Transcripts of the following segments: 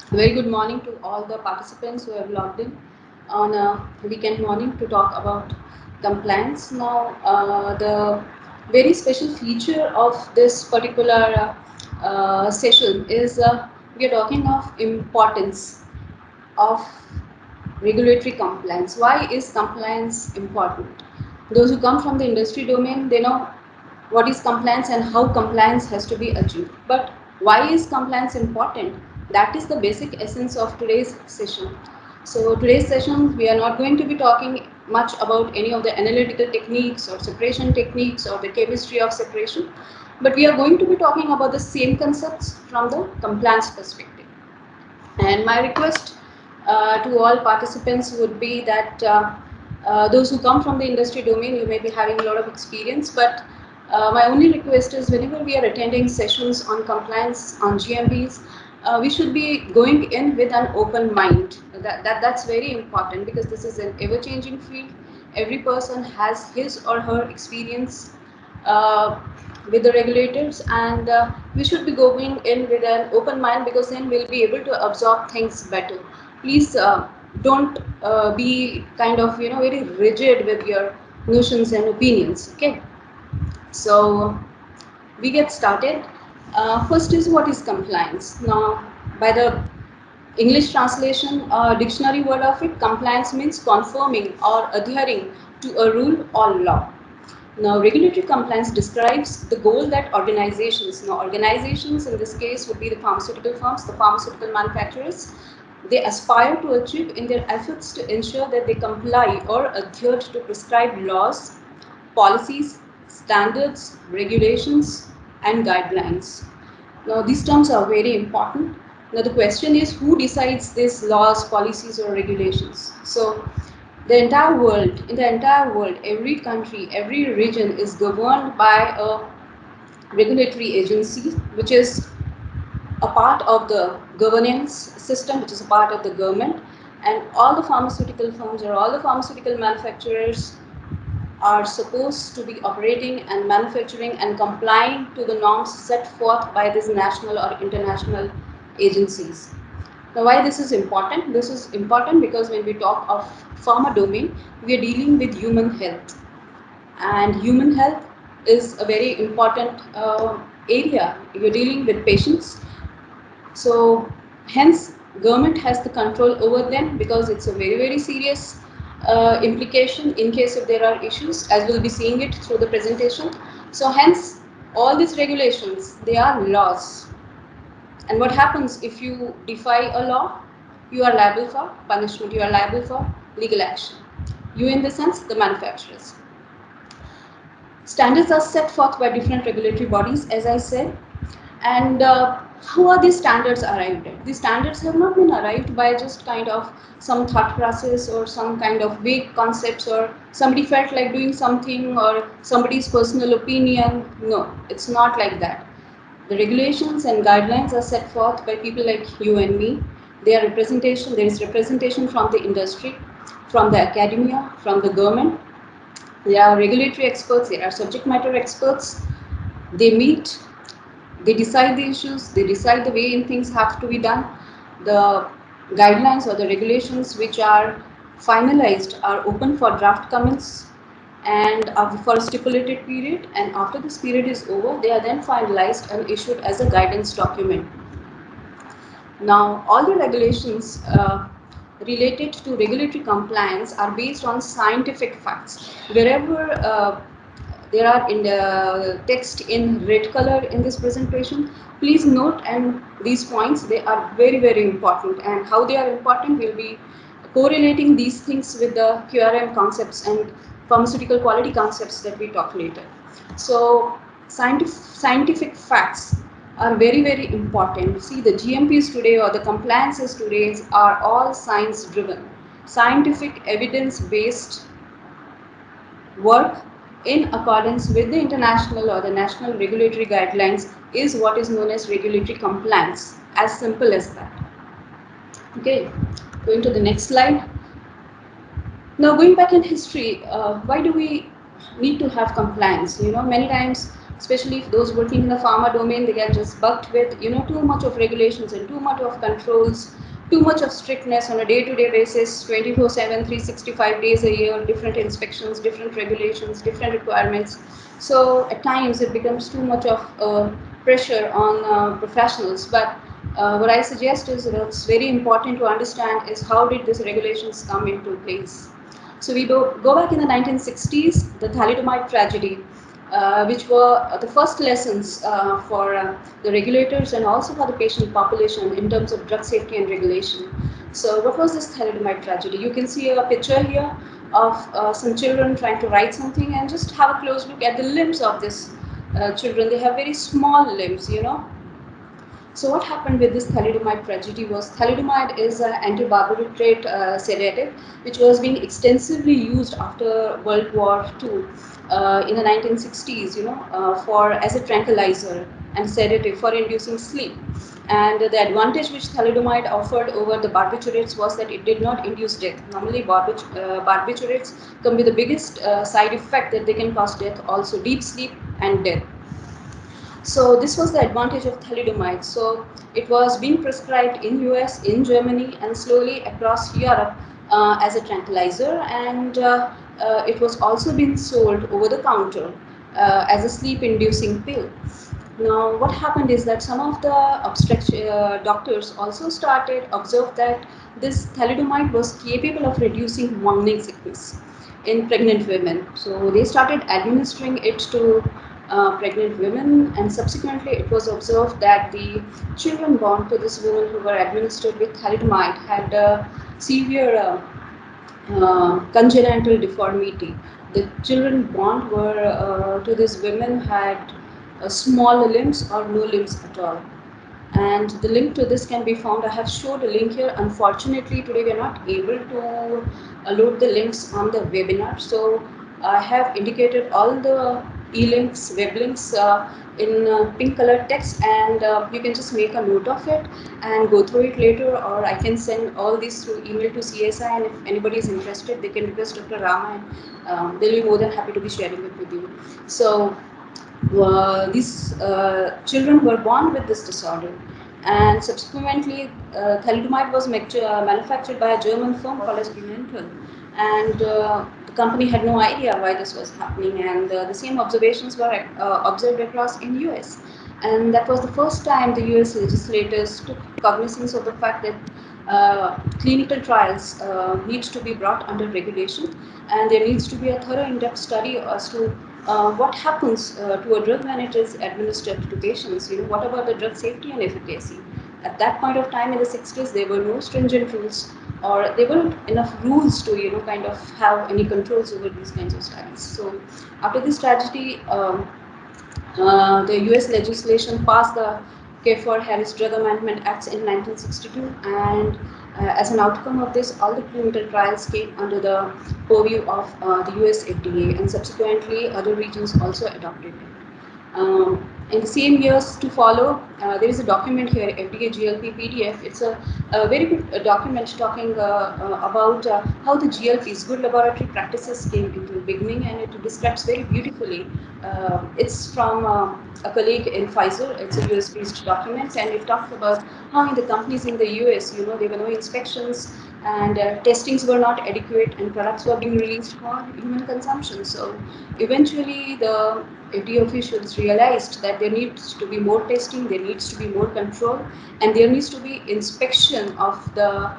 Very good morning to all the participants who have logged in on a weekend morning to talk about compliance. Now, the very special feature of this particular session is we are talking of importance of regulatory compliance. Why is compliance important? Those who come from the industry domain, they know what is compliance and how compliance has to be achieved. But why is compliance important? That is the basic essence of today's session. So today's session, we are not going to be talking much about any of the analytical techniques or separation techniques or the chemistry of separation, but we are going to be talking about the same concepts from the compliance perspective. And my request to all participants would be that those who come from the industry domain, you may be having a lot of experience, but my only request is whenever we are attending sessions on compliance, on GMBs, we should be going in with an open mind. That's very important because this is an ever-changing field. Every person has his or her experience uh, with the regulators, and we should be going in with an open mind because then we'll be able to absorb things better. Please don't be kind of very rigid with your notions and opinions. Okay, so we get started. First is what is compliance. Now, by the English translation, dictionary word of it, compliance means conforming or adhering to a rule or law. Now, regulatory compliance describes the goal that organizations in this case would be the pharmaceutical firms, the pharmaceutical manufacturers, they aspire to achieve in their efforts to ensure that they comply or adhere to prescribed laws, policies, standards, regulations, and guidelines. Now, these terms are very important. Now, the question is who decides these laws, policies, or regulations? So, in the entire world, every country, every region is governed by a regulatory agency, which is a part of the governance system, which is a part of the government, and all the pharmaceutical firms or all the pharmaceutical manufacturers are supposed to be operating and manufacturing and complying to the norms set forth by these national or international agencies. Now, why this is important? This is important because when we talk of pharma domain, we are dealing with human health, and human health is a very important area. You're dealing with patients, so hence government has the control over them because it's a very serious implication in case if there are issues, as we'll be seeing it through the presentation. So hence all these regulations, they are laws, and what happens if you defy a law? You are liable for punishment, you are liable for legal action. You, in the sense, the manufacturers. Standards are set forth by different regulatory bodies, as I said. And how are these standards arrived at? These standards have not been arrived by just kind of some thought process or some kind of vague concepts or somebody felt like doing something or somebody's personal opinion. No, it's not like that. The regulations and guidelines are set forth by people like you and me. There is representation from the industry, from the academia, from the government. There are regulatory experts, there are subject matter experts. They meet, they decide the issues, they decide the way in things have to be done. The guidelines or the regulations which are finalized are open for draft comments and for a stipulated period, and after this period is over, they are then finalized and issued as a guidance document. Now, all the regulations related to regulatory compliance are based on scientific facts. Wherever there are in the text in red color in this presentation, please note, and these points, they are very important, and how they are important will be correlating these things with the QRM concepts and pharmaceutical quality concepts that we talk later. So scientific facts are very important. See, the GMPs today or the compliances today are all science driven, scientific evidence based work in accordance with the international or the national regulatory guidelines is what is known as regulatory compliance. As simple as that. Okay, going to the next slide. Now, going back in history, why do we need to have compliance? Many times especially if those working in the pharma domain, they get just bucked with too much of regulations and too much of controls, too much of strictness on a day-to-day basis, 24/7, 365 days a year, different inspections, different regulations, different requirements. So at times it becomes too much of pressure on professionals. But what I suggest is what's very important to understand is how did these regulations come into place. So we go back in the 1960s, the thalidomide tragedy, which were the first lessons for the regulators and also for the patient population in terms of drug safety and regulation. So what was this thalidomide tragedy? You can see a picture here of some children trying to write something, and just have a close look at the limbs of these children. They have very small limbs. So what happened with this thalidomide tragedy was thalidomide is an antibarbiturate sedative which was being extensively used after World War II in the 1960s, for as a tranquilizer and sedative for inducing sleep. And the advantage which thalidomide offered over the barbiturates was that it did not induce death. Normally, barbiturates come with the biggest side effect that they can cause death, also deep sleep and death. So this was the advantage of thalidomide. So it was being prescribed in US, in Germany, and slowly across Europe as a tranquilizer, and it was also being sold over the counter as a sleep-inducing pill. Now, what happened is that some of the doctors also started observed that this thalidomide was capable of reducing morning sickness in pregnant women. So they started administering it to pregnant women, and subsequently it was observed that the children born to this women who were administered with thalidomide had severe congenital deformity. The children born were to these women had small limbs or no limbs at all. And the link to this can be found. I have showed a link here. Unfortunately, today we are not able to load the links on the webinar. So I have indicated all the e-links, web links in pink color text, and you can just make a note of it and go through it later, or I can send all these through email to CSI, and if anybody is interested, they can request Dr. Rama, and they'll be more than happy to be sharing it with you. So these children were born with this disorder, and subsequently thalidomide was manufactured by a German firm called as Grünenthal, and the company had no idea why this was happening, and the same observations were observed across in US, and that was the first time the US legislators took cognizance of the fact that clinical trials need to be brought under regulation, and there needs to be a thorough in-depth study as to what happens to a drug when it is administered to patients. What about the drug safety and efficacy? At that point of time in the 60s, there were no stringent rules, or there weren't enough rules to kind of have any controls over these kinds of studies. So after this tragedy, the US legislation passed the Kefauver-Harris Drug Amendment Acts in 1962, and as an outcome of this, all the clinical trials came under the purview of the US FDA, and subsequently other regions also adopted it. In the same years to follow, there is a document here, FDA GLP PDF. It's a very good document talking about how the GLPs, good laboratory practices, came into the beginning, and it describes very beautifully. It's from a colleague in Pfizer. It's a US-based document, and it talks about how in the companies in the US, there were no inspections, and testings were not adequate, and products were being released for human consumption. So eventually the FDA officials realized that there needs to be more testing, there needs to be more control, and there needs to be inspection of the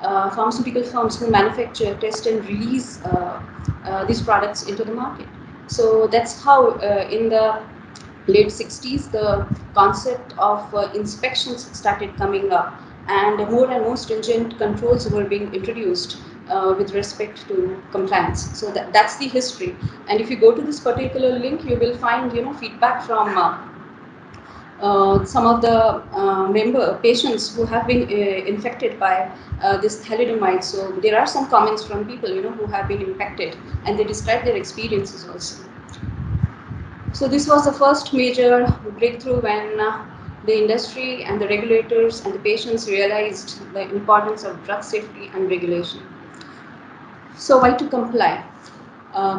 pharmaceutical firms who manufacture, test, and release these products into the market. So that's how in the late 60s the concept of inspections started coming up, and more stringent controls were being introduced with respect to compliance. So that's the history. And if you go to this particular link, you will find feedback from some of the member patients who have been infected by this thalidomide. So there are some comments from people who have been impacted, and they describe their experiences also. So this was the first major breakthrough when the industry and the regulators and the patients realized the importance of drug safety and regulation. So why to comply?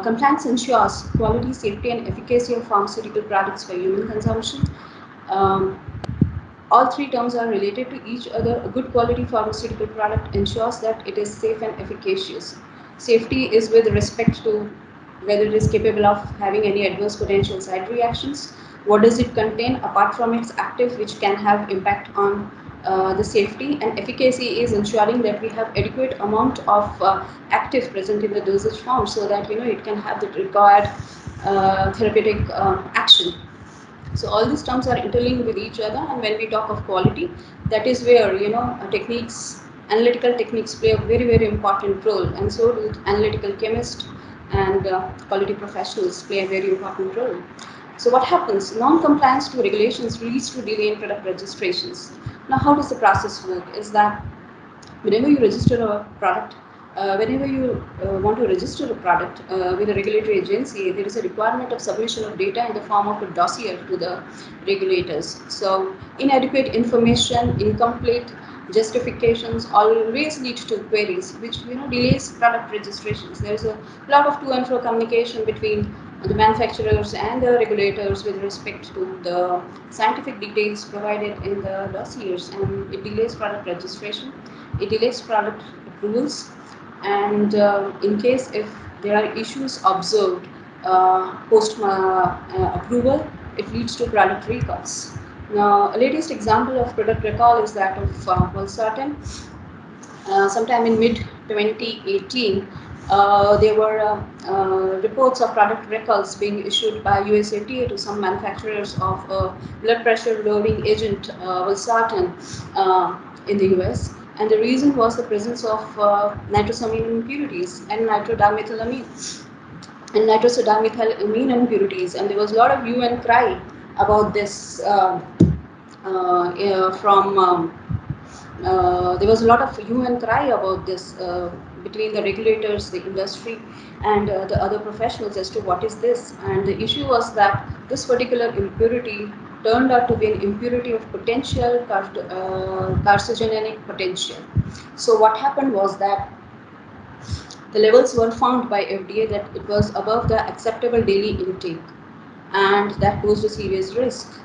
Compliance ensures quality, safety, and efficacy of pharmaceutical products for human consumption. Um, all three terms are related to each other. A good quality pharmaceutical product ensures that it is safe and efficacious. Safety is with respect to whether it is capable of having any adverse potential side reactions. What does it contain apart from its active, which can have impact on the safety? And efficacy is ensuring that we have adequate amount of active present in the dosage form, so that it can have the required therapeutic action. So all these terms are interlinked with each other, and when we talk of quality, that is where techniques, analytical techniques play a very important role, and so do analytical chemists and quality professionals play a very important role. So what happens? Non-compliance to regulations leads to delay in product registrations. Now, how does the process work? Is that whenever you register a product, whenever you want to register a product with a regulatory agency, there is a requirement of submission of data in the form of a dossier to the regulators. So, inadequate information, incomplete justifications always lead to queries, which delays product registrations. There is a lot of to and fro communication between the manufacturers and the regulators with respect to the scientific details provided in the dossiers, and it delays product registration, it delays product approvals, and in case if there are issues observed post approval, it leads to product recalls. Now, a latest example of product recall is that of Valsartan. Sometime in mid 2018, there were reports of product recalls being issued by US FDA to some manufacturers of blood pressure lowering agent Valsartan in the US. And the reason was the presence of nitrosamine impurities and nitrosodimethylamine impurities. And there was a lot of hue and cry about this from there was a lot of hue and cry about this between the regulators, the industry, and the other professionals as to what is this. And the issue was that this particular impurity turned out to be an impurity of potential carcinogenic potential. So what happened was that the levels were found by FDA that it was above the acceptable daily intake, and that posed a serious risk.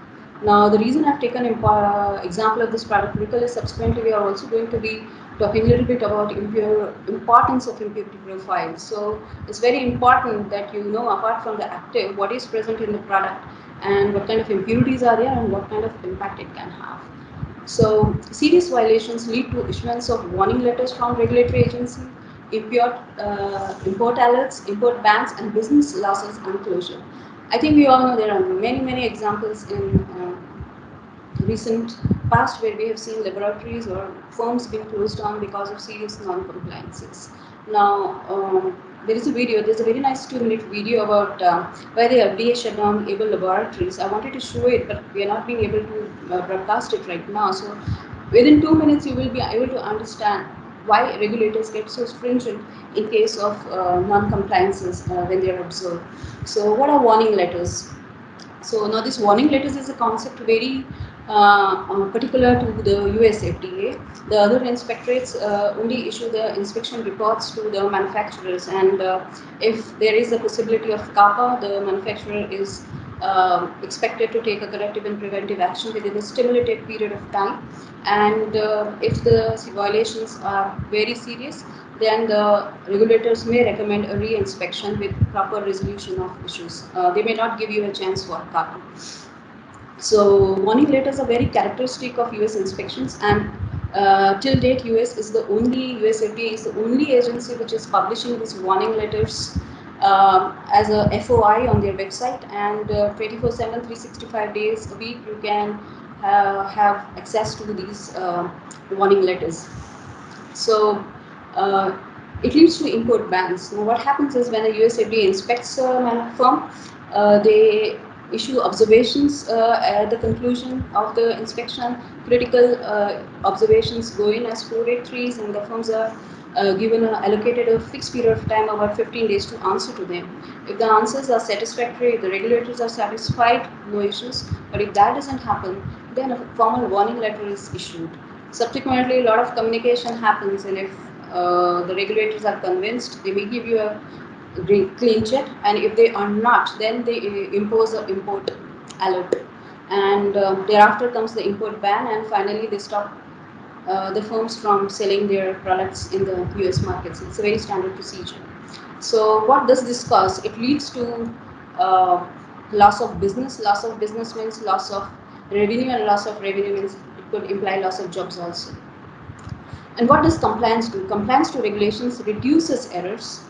Now, the reason I've taken example of this product because subsequently we are also going to be talking a little bit about importance of impurity profile. So it's very important that you know, apart from the active, what is present in the product and what kind of impurities are there and what kind of impact it can have. So serious violations lead to issuance of warning letters from regulatory agency, import alerts, import bans, and business losses and closure. I think we all know there are many examples in recent past where we have seen laboratories or firms being closed down because of serious non-compliances. Now, there's a very nice 2-minute video about why the FDA shut down able laboratories. I wanted to show it, but we are not being able to broadcast it right now. So, within 2 minutes, you will be able to understand why regulators get so stringent in case of non-compliances when they are observed. So, what are warning letters? So now this warning letters is a concept very particular to the US FDA. The other inspectorates only issue the inspection reports to the manufacturers, and if there is a possibility of CAPA, the manufacturer is expected to take a corrective and preventive action within a stimulated period of time. And if the violations are very serious, then the regulators may recommend a re-inspection with proper resolution of issues. They may not give you a chance for CAPA. So warning letters are very characteristic of US inspections, and till date US FDA is the only agency which is publishing these warning letters as a FOI on their website, and 24/7, 365 days a week you can have access to these warning letters. So it leads to import bans. Now, what happens is when a US FDA inspects a firm, they issue observations at the conclusion of the inspection. Critical observations go in as 483s, and the firms are given allocated a fixed period of time, about 15 days, to answer to them. If the answers are satisfactory, the regulators are satisfied, no issues. But if that doesn't happen, then a formal warning letter is issued. Subsequently, a lot of communication happens, and if the regulators are convinced, they may give you a clean check, and if they are not, then they impose an import alert, and thereafter comes the import ban, and finally they stop the firms from selling their products in the US markets. It's a very standard procedure. So what does this cause? It leads to uh, loss of business. Loss of business means loss of revenue, and loss of revenue means it could imply loss of jobs also. And what does compliance do? Compliance to regulations reduces errors,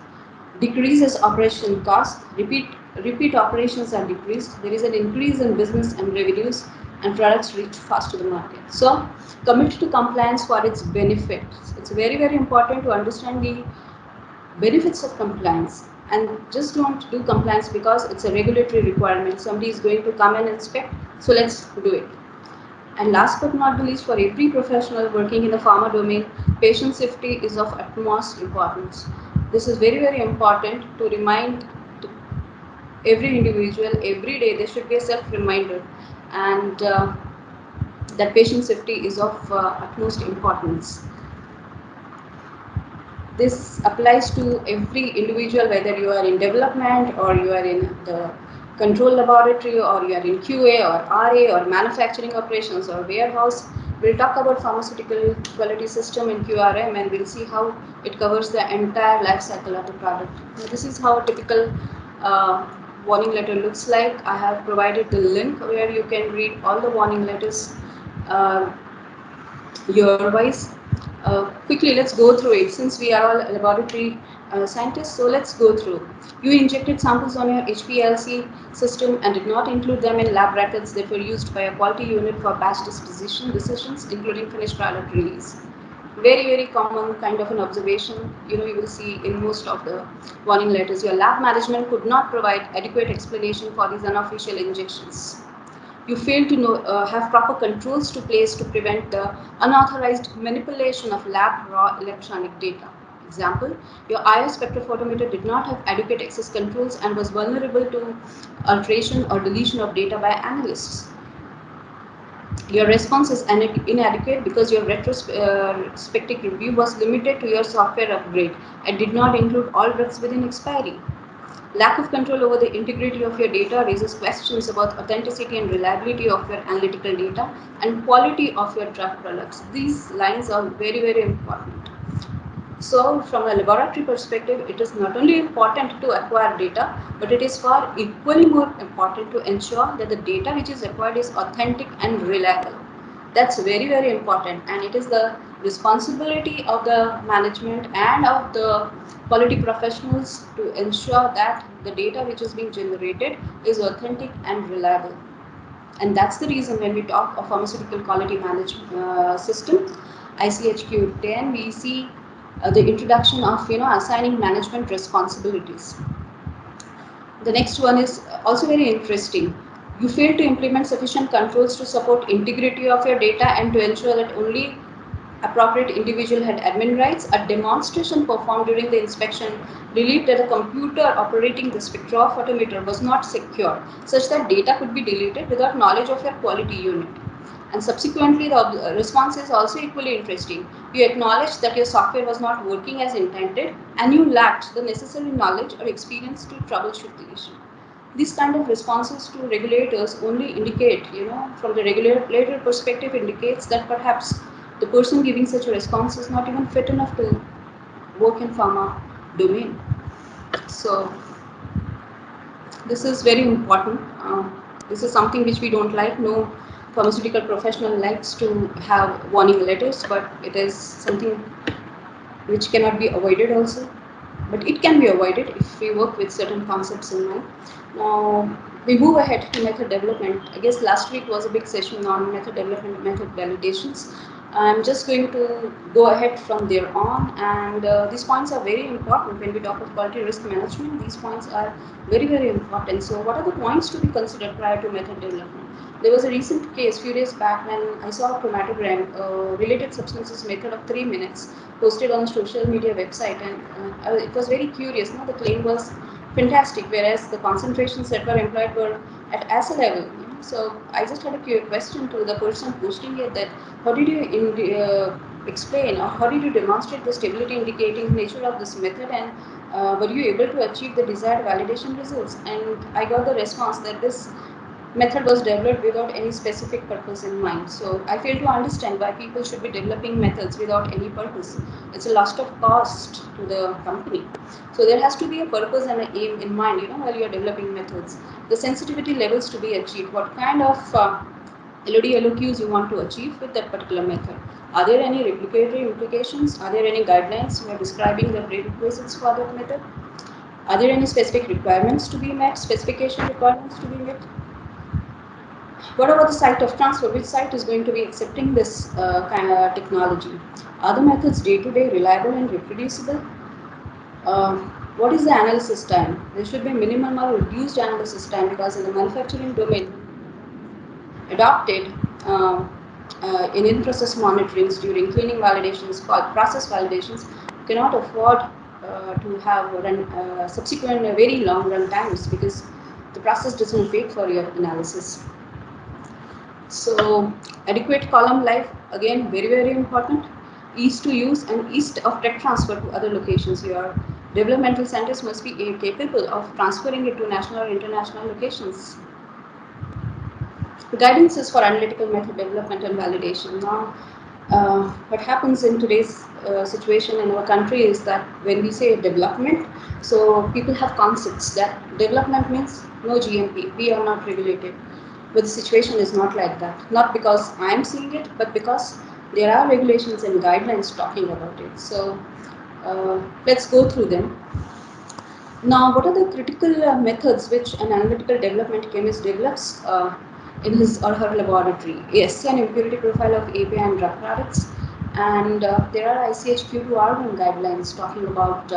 decreases operation costs, repeat operations are decreased, there is an increase in business and revenues, and products reach fast to the market. So commit to compliance for its benefits. It's very, very important to understand the benefits of compliance, and just don't do compliance because it's a regulatory requirement. Somebody is going to come and inspect, so let's do it. And last but not the least, for every professional working in the pharma domain, patient safety is of utmost importance. This is very, very important to remind every individual every day. There should be a self reminder, and that patient safety is of utmost importance. This applies to every individual, whether you are in development or you are in the control laboratory or you are in QA or RA or manufacturing operations or warehouse. We'll talk about pharmaceutical quality system in QRM, and we'll see how it covers the entire life cycle of the product. Now, this is how a typical uh, warning letter looks like. I have provided the link where you can read all the warning letters uh, year wise. Quickly, let's go through it since we are all laboratory scientists. So let's go through. You injected samples on your HPLC system and did not include them in lab records that were used by a quality unit for batch disposition decisions, including finished product release. Very, very common kind of an observation. You will see in most of the warning letters. Your lab management could not provide adequate explanation for these unofficial injections. You fail to have proper controls to place to prevent the unauthorized manipulation of lab raw electronic data. Example, your IR spectrophotometer did not have adequate access controls and was vulnerable to alteration or deletion of data by analysts. Your response is inadequate because your retrospective review was limited to your software upgrade and did not include all drugs within expiry. Lack of control over the integrity of your data raises questions about authenticity and reliability of your analytical data and quality of your drug products. These lines are very, very important. So, from a laboratory perspective, it is not only important to acquire data, but it is far equally more important to ensure that the data which is acquired is authentic and reliable. That's very, very important, and it is the responsibility of the management and of the quality professionals to ensure that the data which is being generated is authentic and reliable. And that's the reason when we talk of pharmaceutical quality management system, ICHQ 10, we see the introduction of assigning management responsibilities. The next one is also very interesting. You fail to implement sufficient controls to support integrity of your data and to ensure that only appropriate individual had admin rights. A demonstration performed during the inspection revealed that the computer operating the spectrophotometer was not secure, such that data could be deleted without knowledge of your quality unit. And subsequently, the response is also equally interesting. You acknowledged that your software was not working as intended and you lacked the necessary knowledge or experience to troubleshoot the issue. These kind of responses to regulators only indicate, from the regulator perspective, indicates that perhaps the person giving such a response is not even fit enough to work in pharma domain. So this is very important. This is something which we don't like. No pharmaceutical professional likes to have warning letters, but it is something which cannot be avoided also. But it can be avoided if we work with certain concepts in mind. Now we move ahead to method development. I guess last week was a big session on method development, method validations. I'm just going to go ahead from there on, and these points are very important when we talk of quality risk management. These points are very, very important. So, what are the points to be considered prior to method development? There was a recent case few days back when I saw a chromatogram, related substances method of 3 minutes, posted on a social media website, and it was very curious. The claim was fantastic, whereas the concentrations that were employed were at assay level. So I just had a question to the person posting it, that how did you explain, or how did you demonstrate the stability indicating nature of this method, and were you able to achieve the desired validation results? And I got the response that this method was developed without any specific purpose in mind. So I fail to understand why people should be developing methods without any purpose. It's a loss of cost to the company. So there has to be a purpose and an aim in mind, while you are developing methods. The sensitivity levels to be achieved. What kind of LOD LOQs you want to achieve with that particular method? Are there any replicatory implications? Are there any guidelines you are describing the prerequisites for that method? Are there any specific requirements to be met, specification requirements to be met? What about the site of transfer? Which site is going to be accepting this kind of technology? Are the methods day to day reliable and reproducible? What is the analysis time? There should be minimum or reduced analysis time, because in the manufacturing domain, adopted uh, in-process monitorings during cleaning validations, called process validations, you cannot afford to have subsequent very long run times, because the process doesn't wait for your analysis. So adequate column life, again, very very important. Ease to use and ease of tech transfer to other locations. Your developmental centers must be capable of transferring it to national or international locations. Guidances for analytical method development and validation. Now, what happens in today's situation in our country is that when we say development, so people have concepts that development means no GMP, we are not regulated. But the situation is not like that. Not because I am seeing it, but because there are regulations and guidelines talking about it. So let's go through them. Now, what are the critical methods which an analytical development chemist develops in his or her laboratory? Yes, an impurity profile of API and drug products, and there are ICH-Q2R1 guidelines talking about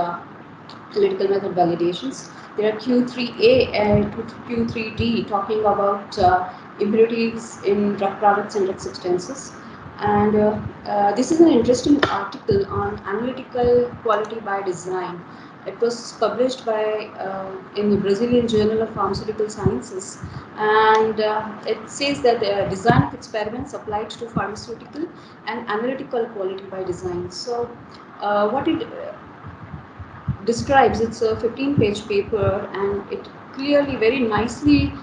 analytical method validations. There are Q3A and Q3D talking about impurities in drug products and drug substances. And this is an interesting article on analytical quality by design. It was published by in the Brazilian Journal of Pharmaceutical Sciences, and it says that the design of experiments applied to pharmaceutical and analytical quality by design. So, what it describes, it's a 15-page paper, and it clearly, very nicely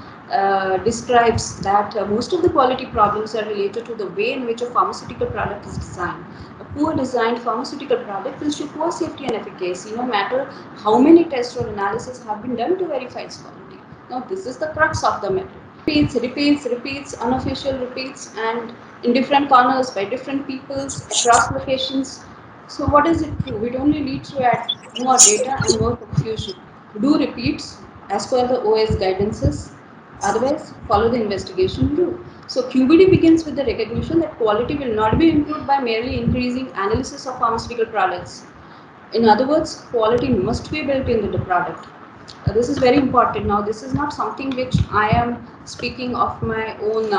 describes that most of the quality problems are related to the way in which a pharmaceutical product is designed. A poor designed pharmaceutical product will show poor safety and efficacy, no matter how many tests or analysis have been done to verify its quality. Now, this is the crux of the matter. Repeats, unofficial repeats, and in different corners by different peoples across locations. So what does it do? It only leads to add more data and more confusion. Do repeats as per the OS guidances. Otherwise, follow the investigation rule. So QBD begins with the recognition that quality will not be improved by merely increasing analysis of pharmaceutical products. In other words, quality must be built into the product. This is very important. Now, this is not something which I am speaking of my own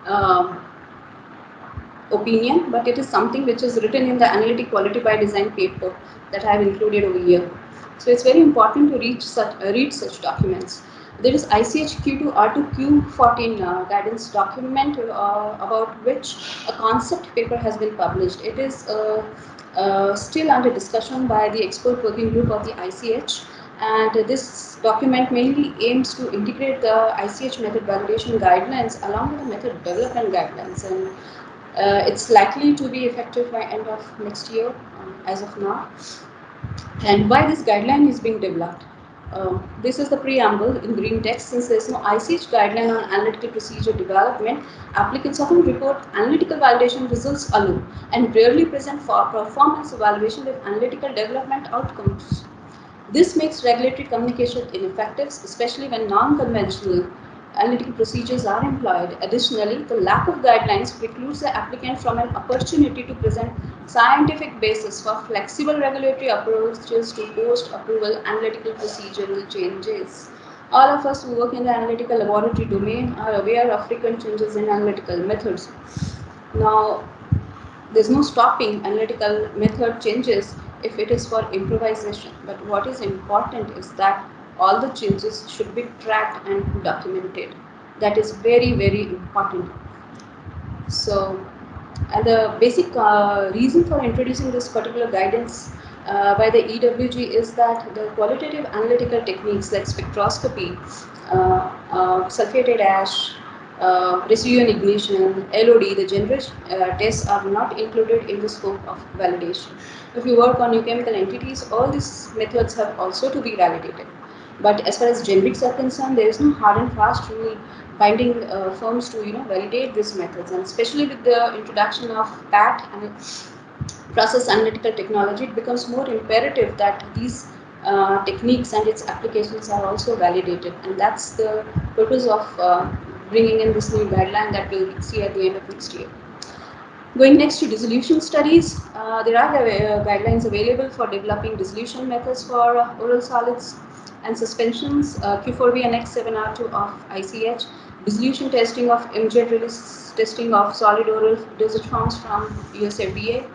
um opinion, but it is something which is written in the Analytic Quality by Design paper that I have included over here. So it's very important to read such documents. There is ICH Q2 R2 Q14 guidance document about which a concept paper has been published. It is still under discussion by the expert working group of the ICH, and this document mainly aims to integrate the ICH method validation guidelines along with the method development guidelines, and it's likely to be effective by end of next year, as of now. And why this guideline is being developed? This is the preamble in green text. Since there is no ICH guideline on analytical procedure development, applicants often report analytical validation results alone and rarely present for performance evaluation with analytical development outcomes. This makes regulatory communication ineffective, especially when non-conventional analytical procedures are employed. Additionally, the lack of guidelines precludes the applicant from an opportunity to present scientific basis for flexible regulatory approaches to post-approval analytical procedural changes. All of us who work in the analytical laboratory domain are aware of frequent changes in analytical methods. Now, there's no stopping analytical method changes if it is for improvisation. But what is important is that all the changes should be tracked and documented. That is very, very important. So, And the basic reason for introducing this particular guidance by the EWG is that the qualitative analytical techniques like spectroscopy, sulfated ash, residue ignition, LOD, the generic tests are not included in the scope of validation. If you work on new chemical entities, all these methods have also to be validated. But as far as generics are concerned, there is no hard and fast rule binding firms to validate these methods, and especially with the introduction of PAT and process analytical technology, it becomes more imperative that these techniques and its applications are also validated, and that's the purpose of bringing in this new guideline that we'll see at the end of next year. Going next to dissolution studies, there are guidelines available for developing dissolution methods for oral solids and suspensions, Q4B and X7R2 of ICH, dissolution testing of immediate release testing of solid oral dosage forms from US FDA,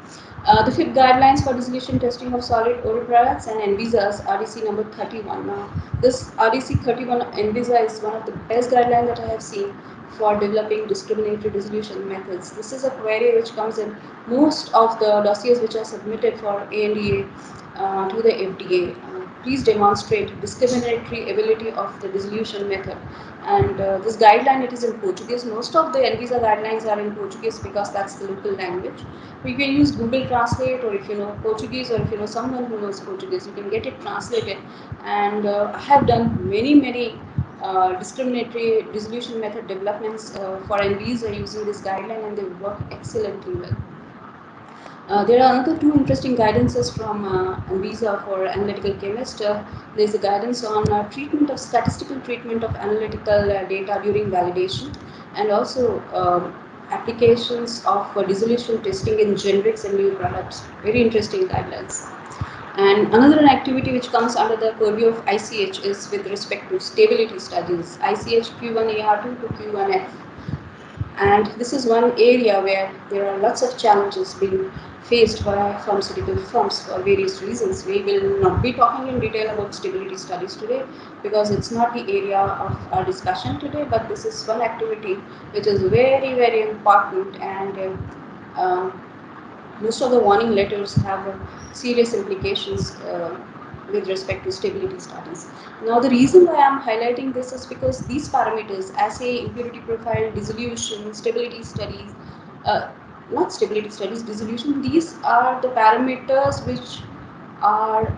the fifth guidelines for dissolution testing of solid oral products and NVISA's RDC number 31. Now, this RDC 31 NVISA is one of the best guidelines that I have seen for developing discriminatory dissolution methods. This is a query which comes in most of the dossiers which are submitted for ANDA to the FDA. Please demonstrate discriminatory ability of the dissolution method. And this guideline, it is in Portuguese. Most of the ANVISA guidelines are in Portuguese because that's the local language. You can use Google Translate, or if you know Portuguese, or if you know someone who knows Portuguese, you can get it translated. And I have done many discriminatory dissolution method developments for NVISA using this guideline, and they work excellently well. There are another two interesting guidances from ANVISA for analytical chemists. There is a guidance on treatment of statistical treatment of analytical data during validation, and also applications of dissolution testing in generics and new products. Very interesting guidelines. And another activity which comes under the purview of ICH is with respect to stability studies, ICH Q1AR2 to Q1F. And this is one area where there are lots of challenges being faced by pharmaceutical firms for various reasons. We will not be talking in detail about stability studies today because it's not the area of our discussion today, but this is one activity which is very important, and most of the warning letters have serious implications with respect to stability studies. Now, the reason why I'm highlighting this is because these parameters, assay, impurity profile, dissolution, stability studies, uh, not stability studies, dissolution, these are the parameters which are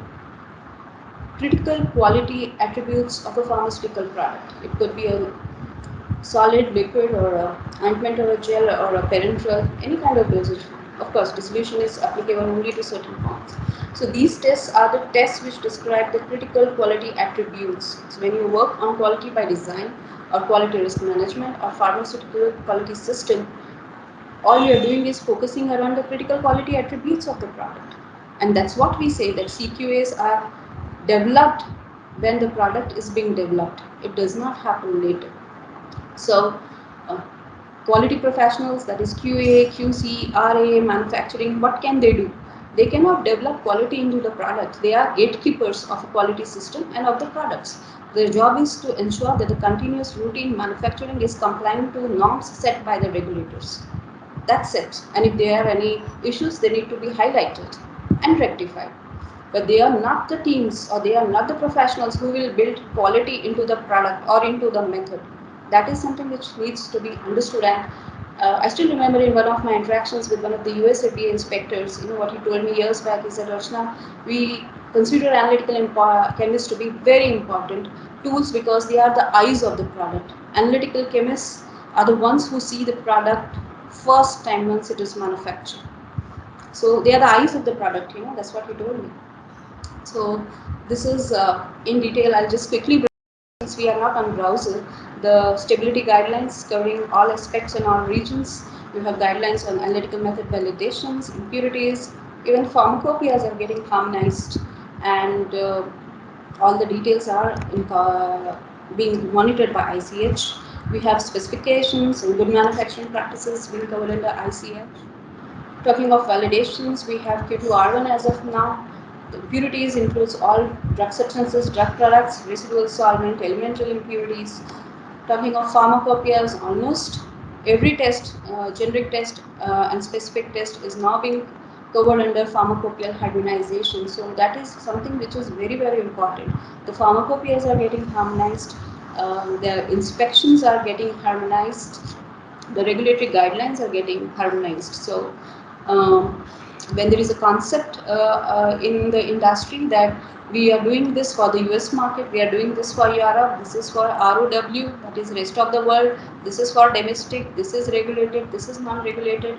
critical quality attributes of a pharmaceutical product. It could be a solid, liquid, or a ointment, or a gel, or a parenteral, any kind of dosage form. Of course, dissolution is applicable only to certain forms. So these tests are the tests which describe the critical quality attributes. So when you work on quality by design, or quality risk management, or pharmaceutical quality system, all you're doing is focusing around the critical quality attributes of the product. And that's what we say, that CQAs are developed when the product is being developed. It does not happen later. So, uh, quality professionals, that is QA, QC, RA, manufacturing, what can they do? They cannot develop quality into the product. They are gatekeepers of a quality system and of the products. Their job is to ensure that the continuous routine manufacturing is complying to norms set by the regulators. That's it. And if there are any issues, they need to be highlighted and rectified. But they are not the teams, or they are not the professionals who will build quality into the product or into the method. That is something which needs to be understood. And I still remember in one of my interactions with one of the US FDA inspectors, what he told me years back. He said, Rachna, we consider analytical chemists to be very important tools because they are the eyes of the product. Analytical chemists are the ones who see the product first time once it is manufactured. So they are the eyes of the product, that's what he told me. So this is in detail. I'll just quickly, since we are not on browser, the stability guidelines covering all aspects and all regions. You have guidelines on analytical method validations, impurities, even pharmacopoeias are getting harmonized, and all the details are being monitored by ICH. We have specifications and good manufacturing practices being covered under ICH. Talking of validations, we have Q2R1 as of now. The impurities includes all drug substances, drug products, residual solvent, elemental impurities. Talking of pharmacopoeias, almost every test, generic test and specific test is now being covered under pharmacopoeial harmonization. So that is something which is very, very important. The pharmacopoeias are getting harmonized, the inspections are getting harmonized, the regulatory guidelines are getting harmonized. So um, when there is a concept in the industry that we are doing this for the US market, we are doing this for Europe, this is for ROW, that is rest of the world, this is for domestic, this is regulated, this is non-regulated.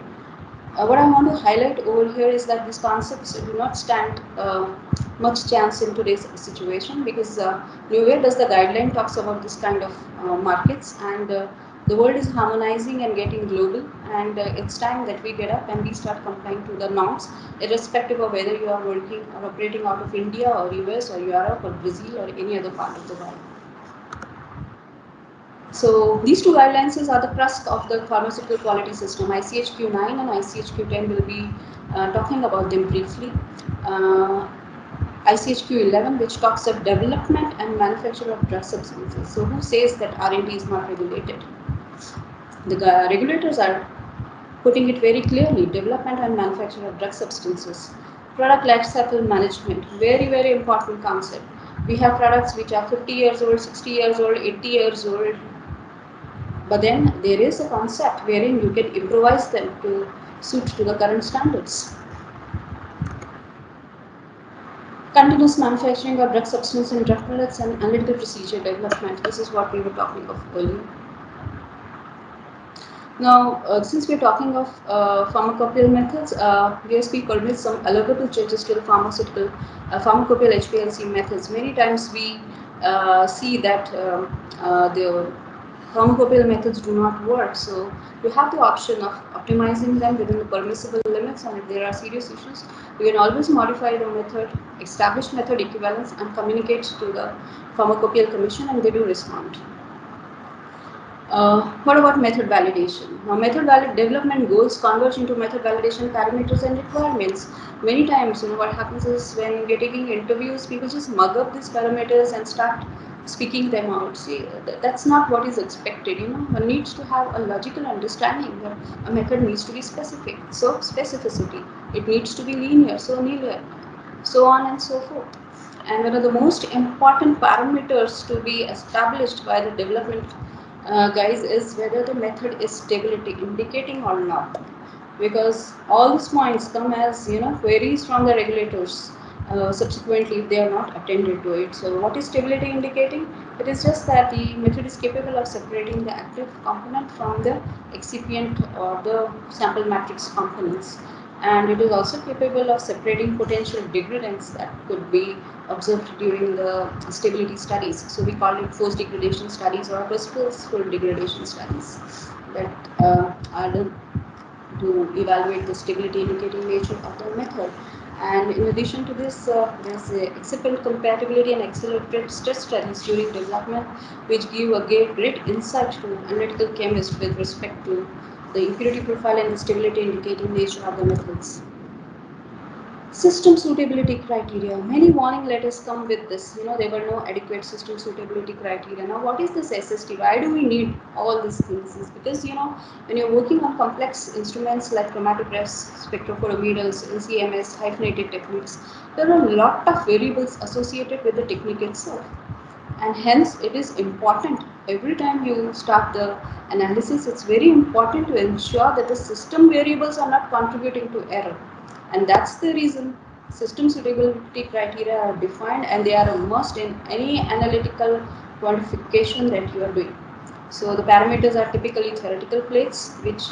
What I want to highlight over here is that these concepts do not stand much chance in today's situation, because nowhere does the guideline talks about this kind of markets, and the world is harmonizing and getting global, and it's time that we get up and we start complying to the norms, irrespective of whether you are working or operating out of India or US or Europe or Brazil or any other part of the world. So these two guidelines are the crust of the pharmaceutical quality system. ICHQ 9 and ICHQ 10 will be talking about them briefly. ICHQ 11, which talks of development and manufacture of drug substances. So who says that R&D is not regulated? The regulators are putting it very clearly: development and manufacture of drug substances. Product life cycle management, very, very important concept. We have products which are 50 years old, 60 years old, 80 years old, but then there is a concept wherein you can improvise them to suit to the current standards. Continuous manufacturing of drug substance and drug products and analytical procedure development. This is what we were talking of earlier. Now, since we're talking of pharmacopoeial methods, VSP permits some allowable changes to the pharmacopoeial HPLC methods. Many times we see that the pharmacopoeial methods do not work. So you have the option of optimizing them within the permissible limits, and if there are serious issues, you can always modify the method, establish method equivalence, and communicate to the pharmacopoeial commission, and they do respond. What about method validation? Now, development goals converge into method validation parameters and requirements. Many times, what happens is when we're taking interviews, people just mug up these parameters and start speaking them out. See, that's not what is expected. One needs to have a logical understanding that a method needs to be specific. So, specificity. It needs to be linear. So, linear. So on and so forth. And one of the most important parameters to be established by the development guys is whether the method is stability indicating or not, because all these points come as queries from the regulators subsequently if they are not attended to it. So what is stability indicating? It is just that the method is capable of separating the active component from the excipient or the sample matrix components, and it is also capable of separating potential degradants that could be observed during the stability studies. So we call it forced degradation studies or purposeful degradation studies that are done to evaluate the stability indicating nature of the method. And in addition to this, there's excipient compatibility and accelerated stress studies during development, which give a great insight to analytical chemists with respect to the impurity profile and the stability indicating nature of the methods. System suitability criteria. Many warning letters come with this. There were no adequate system suitability criteria. Now, what is this SST? Why do we need all these things? Is because when you're working on complex instruments like chromatographs, spectrophotometers, LCMS, hyphenated techniques, there are a lot of variables associated with the technique itself, and hence it is important every time you start the analysis. It's very important to ensure that the system variables are not contributing to error, and that's the reason system suitability criteria are defined, and they are a must in any analytical quantification that you are doing. So the parameters are typically theoretical plates, which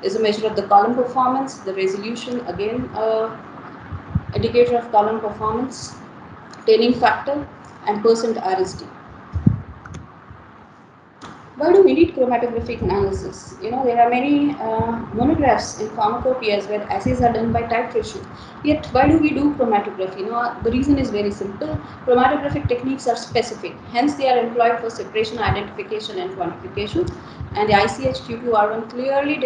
is a measure of the column performance. The resolution, again, indicator of column performance, tailing factor, and percent RSD. Why do we need chromatographic analysis? There are many monographs in pharmacopoeias where assays are done by titration. Yet, why do we do chromatography? The reason is very simple. Chromatographic techniques are specific. Hence, they are employed for separation, identification, and quantification. And the ICH-Q2R1 clearly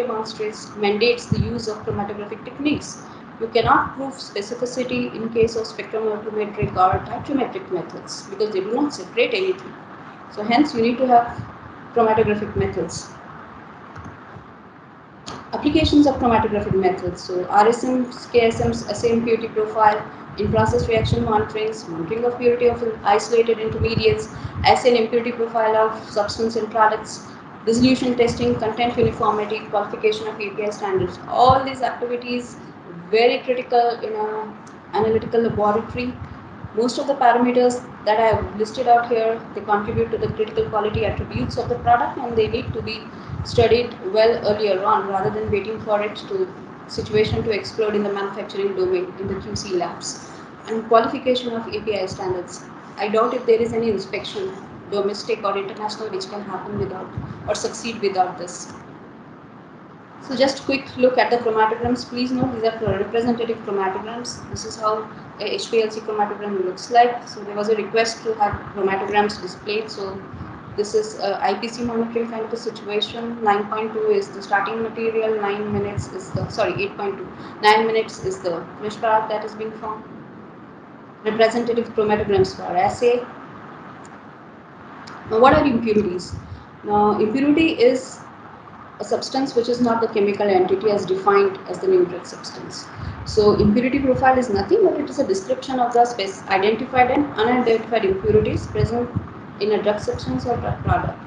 mandates the use of chromatographic techniques. You cannot prove specificity in case of spectrometric or titometric methods because they do not separate anything. So hence you need to have chromatographic methods. Applications of chromatographic methods. So RSMs, KSMs, assay impurity profile, in-process reaction monitoring of purity of isolated intermediates, assay and impurity profile of substance and products, dissolution testing, content uniformity, qualification of API standards. All these activities very critical in a analytical laboratory. Most of the parameters that I have listed out here, they contribute to the critical quality attributes of the product, and they need to be studied well earlier on rather than waiting for it to situation to explode in the manufacturing domain in the QC labs. And qualification of API standards. I doubt if there is any inspection, domestic or international, which can happen without or succeed without this. So just quick look at the chromatograms. Please note these are representative chromatograms. This is how a HPLC chromatogram looks like. So there was a request to have chromatograms displayed. So this is IPC monitoring kind of a situation. 9.2 is the starting material. 9 minutes is the 8.2. 9 minutes is the finished product that is being formed. Representative chromatograms for assay. Now, what are impurities? Now, impurity is a substance which is not the chemical entity as defined as the new drug substance. So impurity profile is nothing but it is a description of the identified and unidentified impurities present in a drug substance or drug product.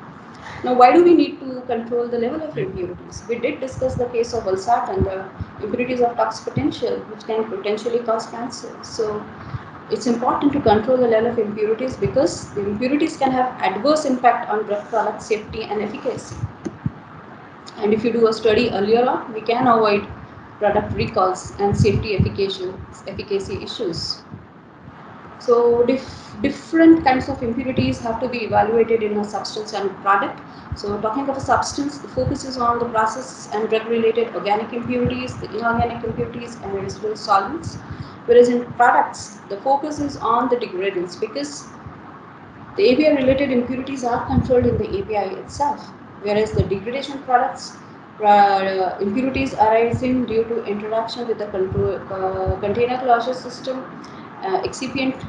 Now, why do we need to control the level of impurities? We did discuss the case of valsartan, the impurities of toxic potential, which can potentially cause cancer. So, it's important to control the level of impurities because the impurities can have adverse impact on drug product safety and efficacy. And if you do a study earlier on, we can avoid product recalls and safety efficacy issues. So different kinds of impurities have to be evaluated in a substance and product. So talking of a substance, the focus is on the process and drug-related organic impurities, the inorganic impurities, and residual solvents. Whereas in products, the focus is on the degradants because the API related impurities are controlled in the API itself, whereas the degradation products impurities arising due to interaction with the container closure system, excipient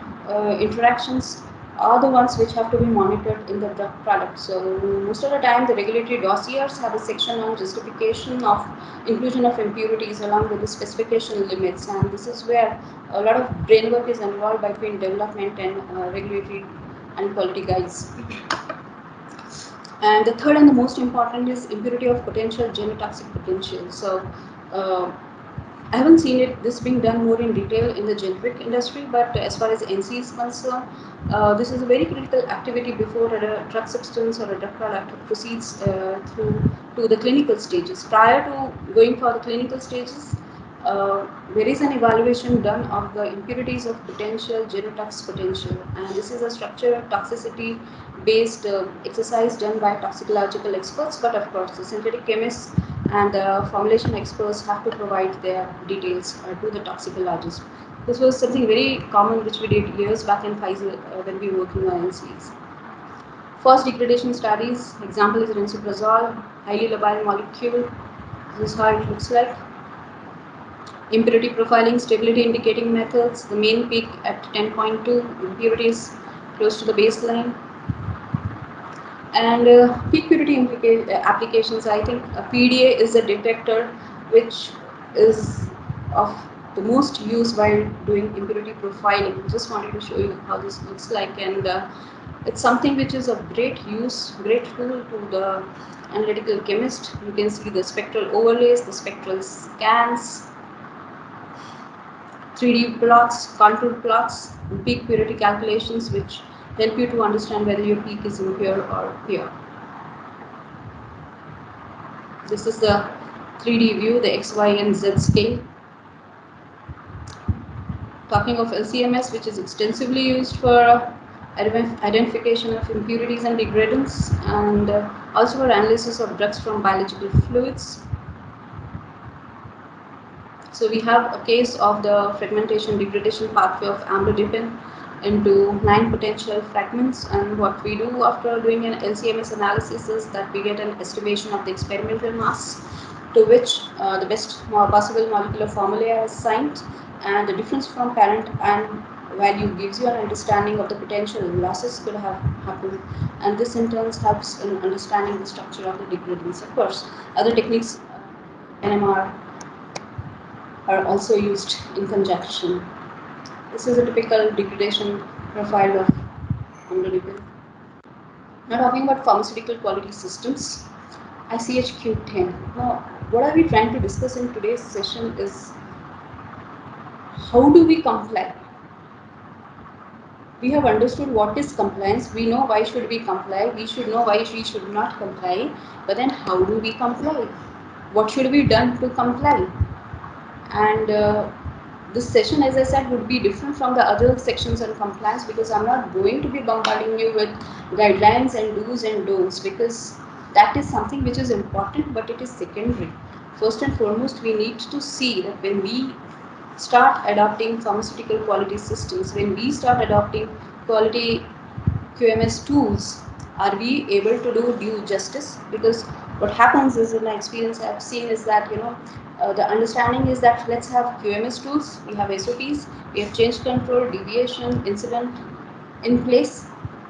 interactions are the ones which have to be monitored in the drug product. So most of the time the regulatory dossiers have a section on justification of inclusion of impurities along with the specification limits, and this is where a lot of brain work is involved between development and regulatory and quality guys. And the third and the most important is impurity of potential, genotoxic potential. So I haven't seen this being done more in detail in the generic industry, but as far as NC is concerned, this is a very critical activity before a drug substance or a drug product proceeds through to the clinical stages. Prior to going for the clinical stages, there is an evaluation done of the impurities of potential, genotox potential, and this is a structure toxicity based exercise done by toxicological experts, but of course the synthetic chemists and the formulation experts have to provide their details to the toxicologist. This was something very common which we did years back in Pfizer when we were working on NCs. First degradation studies, example is rensoprazole, highly labile molecule. This is how it looks like. Impurity profiling, stability indicating methods, the main peak at 10.2, impurities close to the baseline. And peak purity applications, I think PDA is a detector which is of the most use while doing impurity profiling. Just wanted to show you how this looks like, and it's something which is of great use, great tool to the analytical chemist. You can see the spectral overlays, the spectral scans, 3D plots, contour plots, peak purity calculations which help you to understand whether your peak is impure or pure. This is the 3D view, the X, Y, and Z scale. Talking of LCMS, which is extensively used for identification of impurities and degradants, and also for analysis of drugs from biological fluids. So we have a case of the fragmentation degradation pathway of amlodipine into 9 potential fragments, and what we do after doing an LCMS analysis is that we get an estimation of the experimental mass to which the best possible molecular formula is assigned, and the difference from parent and value gives you an understanding of the potential losses could have happened, and this in turn helps in understanding the structure of the degradants. Of course, other techniques NMR are also used in conjunction. This is a typical degradation profile of amlodipine. Now talking about pharmaceutical quality systems, ICH-Q10. Now, what are we trying to discuss in today's session is how do we comply? We have understood what is compliance. We know why should we comply. We should know why we should not comply. But then how do we comply? What should be done to comply? And this session, as I said, would be different from the other sections on compliance because I'm not going to be bombarding you with guidelines and do's and don'ts because that is something which is important but it is secondary. First and foremost, we need to see that when we start adopting pharmaceutical quality systems, when we start adopting quality QMS tools, are we able to do due justice? Because what happens is, in my experience, I've seen is that the understanding is that let's have QMS tools, we have SOPs, we have change control, deviation, incident in place,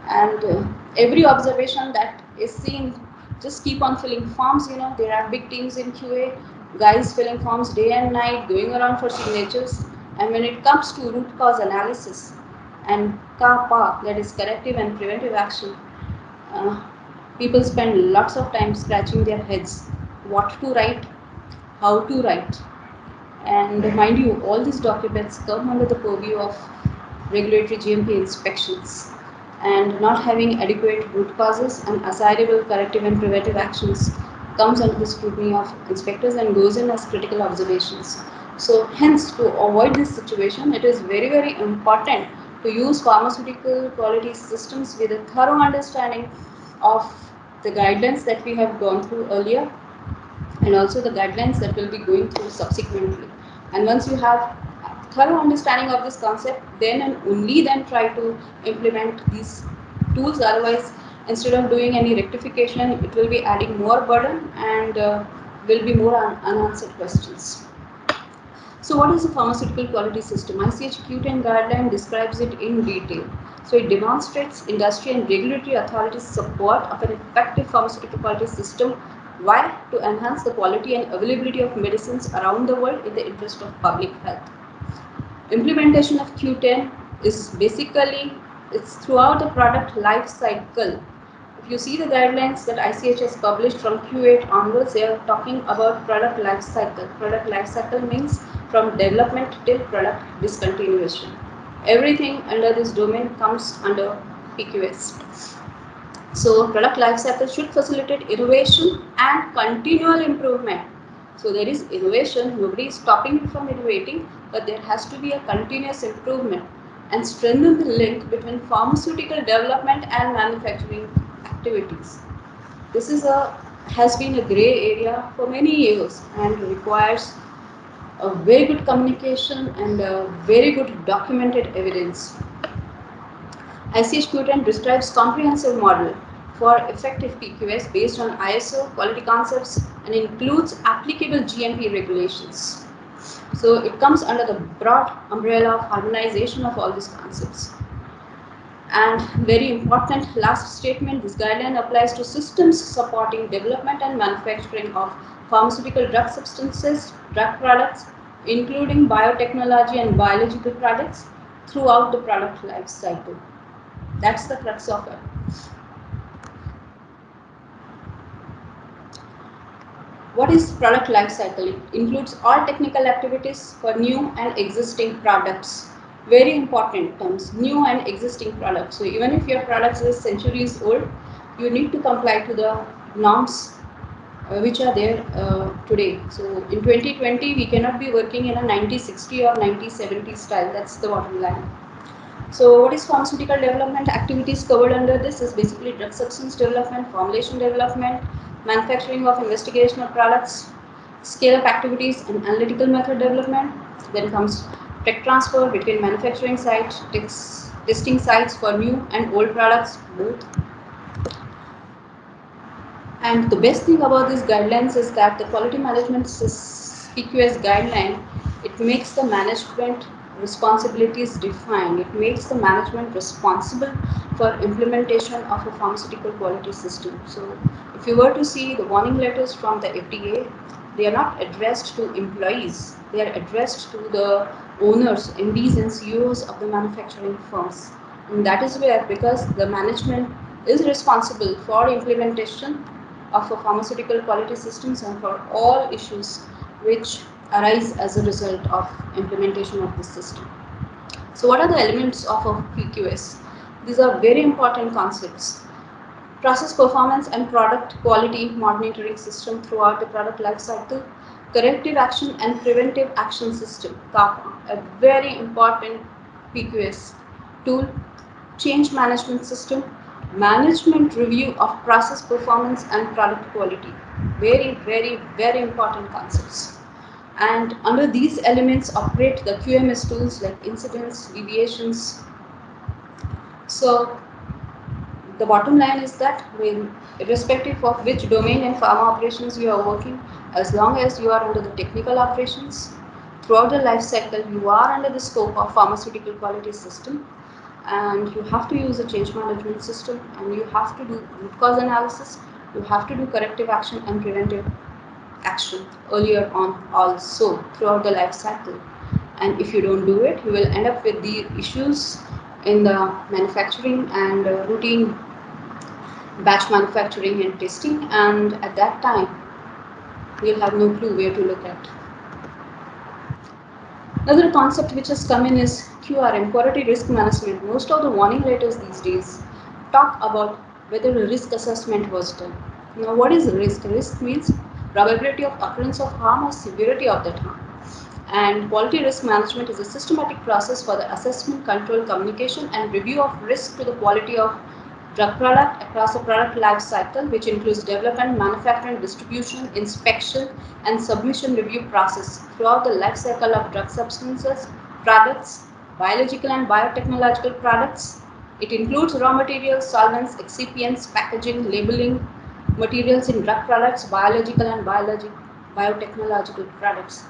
and every observation that is seen, just keep on filling forms. There are big teams in QA, guys filling forms day and night, going around for signatures, and when it comes to root cause analysis and CAPA, that is corrective and preventive action, uh, people spend lots of time scratching their heads what to write, how to write. And mind you, all these documents come under the purview of regulatory GMP inspections, and not having adequate root causes and assignable corrective and preventive actions comes under the scrutiny of inspectors and goes in as critical observations. So hence, to avoid this situation, it is very, very important to use pharmaceutical quality systems with a thorough understanding of the guidelines that we have gone through earlier and also the guidelines that we'll be going through subsequently. And once you have thorough understanding of this concept, then and only then try to implement these tools. Otherwise, instead of doing any rectification, it will be adding more burden and will be more unanswered questions. So what is a pharmaceutical quality system? ICH-Q10 guideline describes it in detail. So it demonstrates industry and regulatory authorities' support of an effective pharmaceutical quality system. Why? To enhance the quality and availability of medicines around the world in the interest of public health. Implementation of Q10 is basically it's throughout the product life cycle. If you see the guidelines that ICH has published from Q8 onwards, they are talking about product life cycle. Product life cycle means from development till product discontinuation. Everything under this domain comes under PQS. So product life cycle should facilitate innovation and continual improvement. So there is innovation, nobody is stopping you from innovating, but there has to be a continuous improvement and strengthen the link between pharmaceutical development and manufacturing activities. This is a has been a grey area for many years and requires a very good communication and a very good documented evidence. ICH-Q10 describes comprehensive model for effective PQS based on ISO quality concepts and includes applicable GMP regulations. So it comes under the broad umbrella of harmonization of all these concepts. And very important last statement, this guideline applies to systems supporting development and manufacturing of pharmaceutical drug substances, drug products, including biotechnology and biological products throughout the product life cycle. That's the crux of it. What is product life cycle? It includes all technical activities for new and existing products. Very important terms, new and existing products. So even if your product is centuries old, you need to comply to the norms which are there today. So in 2020, we cannot be working in a 1960 or 1970 style. That's the bottom line. So what is pharmaceutical development activities covered under this is basically drug substance development, formulation development, manufacturing of investigational products, scale-up activities and analytical method development. Then comes tech transfer between manufacturing sites, testing sites for new and old products both. And the best thing about these guidelines is that the quality management PQS guideline, it makes the management responsibilities defined. It makes the management responsible for implementation of a pharmaceutical quality system. So if you were to see the warning letters from the FDA, They are not addressed to employees. They are addressed to the owners, MDs and CEOs of the manufacturing firms. And that is where, because the management is responsible for implementation of a pharmaceutical quality systems and for all issues which arise as a result of implementation of this system. So what are the elements of a PQS? These are very important concepts. Process performance and product quality monitoring system throughout the product life cycle, corrective action and preventive action system, CAPA, a very important PQS tool, change management system, management review of process performance and product quality. Very, very, very important concepts. And under these elements operate the QMS tools like incidents, deviations. So the bottom line is that irrespective of which domain in pharma operations you are working, as long as you are under the technical operations, throughout the life cycle you are under the scope of pharmaceutical quality system, and you have to use a change management system, and you have to do root cause analysis, you have to do corrective action and preventive action earlier on also throughout the life cycle. And if you don't do it, you will end up with the issues in the manufacturing and routine batch manufacturing and testing, and at that time you'll have no clue where to look at. Another concept which has come in is QRM, quality risk management. Most of the warning letters these days talk about whether a risk assessment was done. Now, what is risk? Risk means probability of occurrence of harm or severity of that harm. And quality risk management is a systematic process for the assessment, control, communication, and review of risk to the quality of drug product across the product life cycle, which includes development, manufacturing, distribution, inspection, and submission review process throughout the life cycle of drug substances, products, biological and biotechnological products. It includes raw materials, solvents, excipients, packaging, labeling, materials in drug products, biological and biotechnological products.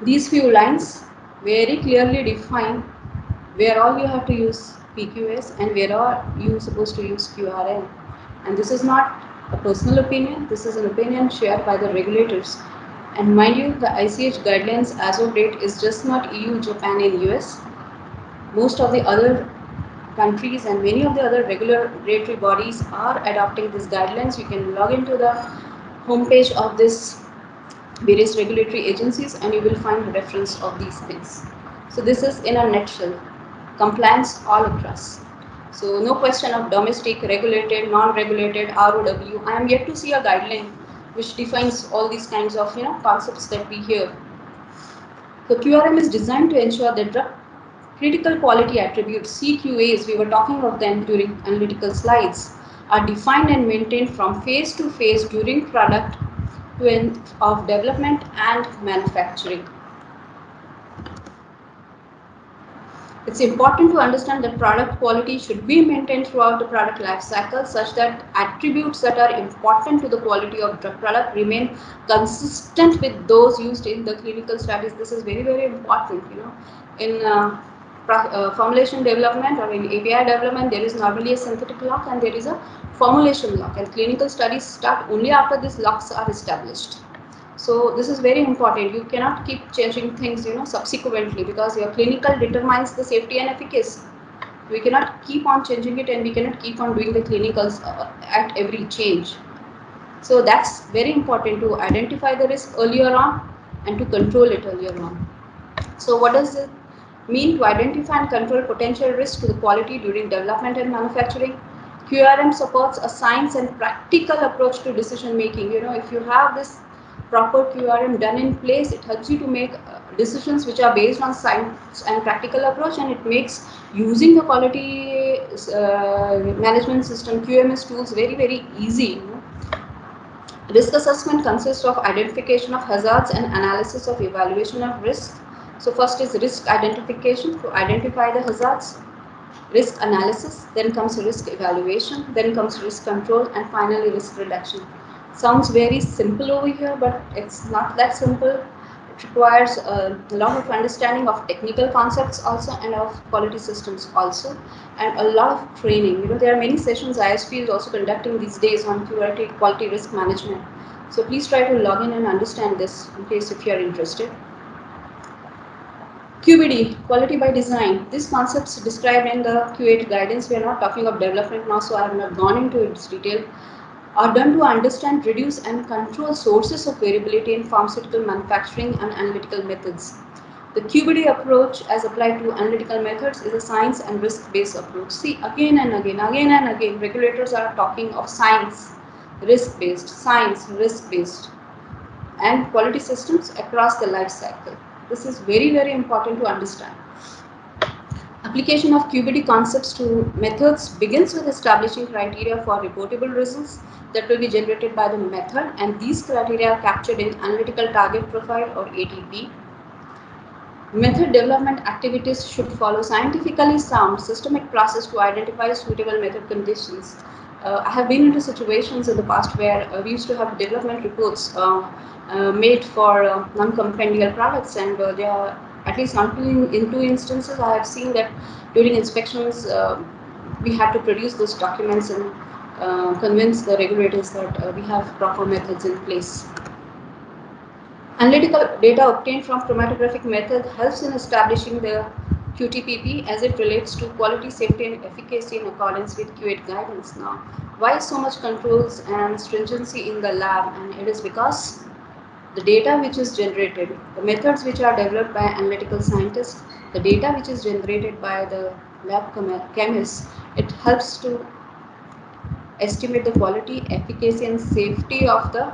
These few lines very clearly define where all you have to use PQS and where are you supposed to use QRM. And this is not a personal opinion, this is an opinion shared by the regulators. And mind you, the ICH guidelines as of date is just not EU, Japan and US. Most of the other countries and many of the other regulatory bodies are adopting these guidelines. You can log into the homepage of this various regulatory agencies and you will find a reference of these things. So this is in a nutshell, compliance all across. So no question of domestic, regulated, non-regulated, ROW. I am yet to see a guideline which defines all these kinds of concepts that we hear. So QRM is designed to ensure that drug critical quality attributes, CQAs, we were talking of them during analytical slides, are defined and maintained from phase to phase during product of development and manufacturing. It's important to understand that product quality should be maintained throughout the product life cycle such that attributes that are important to the quality of drug product remain consistent with those used in the clinical studies. This is very, very important. In formulation development or in API development, there is normally a synthetic lock and there is a formulation lock, and clinical studies start only after these locks are established. So this is very important. You cannot keep changing things, subsequently, because your clinical determines the safety and efficacy. We cannot keep on changing it, and we cannot keep on doing the clinicals at every change. So that's very important to identify the risk earlier on and to control it earlier on. So what does it mean to identify and control potential risk to the quality during development and manufacturing? QRM supports a science and practical approach to decision making. If you have this proper QRM done in place, it helps you to make decisions which are based on science and practical approach, and it makes using the quality management system QMS tools very, very easy. Risk assessment consists of identification of hazards and analysis of evaluation of risk. So first is risk identification, to identify the hazards, risk analysis, then comes risk evaluation, then comes risk control, and finally risk reduction. Sounds very simple over here, but it's not that simple. It requires a lot of understanding of technical concepts also and of quality systems also, and a lot of training. There are many sessions ISP is also conducting these days on quality risk management. So please try to log in and understand this in case if you are interested. QBD, quality by design. These concepts described in the Q8 guidance, we are not talking of development now, so I have not gone into its detail, are done to understand, reduce, and control sources of variability in pharmaceutical manufacturing and analytical methods. The QBD approach, as applied to analytical methods, is a science and risk-based approach. See, again and again, regulators are talking of science, risk-based, and quality systems across the life cycle. This is very, very important to understand. Application of QBD concepts to methods begins with establishing criteria for reportable results that will be generated by the method, and these criteria are captured in Analytical Target Profile or ATP. Method development activities should follow scientifically sound, systemic process to identify suitable method conditions. I have been into situations in the past where we used to have development reports made for non-compendial products, and there are at least in two instances I have seen that during inspections we had to produce those documents and convince the regulators that we have proper methods in place. Analytical data obtained from chromatographic method helps in establishing the QTPP as it relates to quality, safety, and efficacy in accordance with Q8 guidance. Now, why so much controls and stringency in the lab? And it is because the data which is generated, the methods which are developed by analytical scientists, the data which is generated by the lab chemists, it helps to estimate the quality, efficacy, and safety of the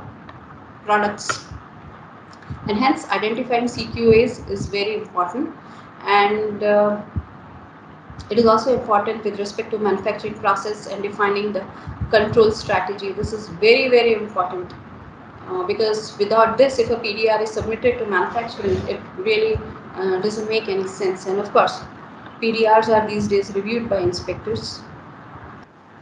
products, and hence identifying CQAs is very important, and it is also important with respect to manufacturing process and defining the control strategy. This is very, very important because without this, if a PDR is submitted to manufacturing, it really doesn't make any sense. And of course, PDRs are these days reviewed by inspectors.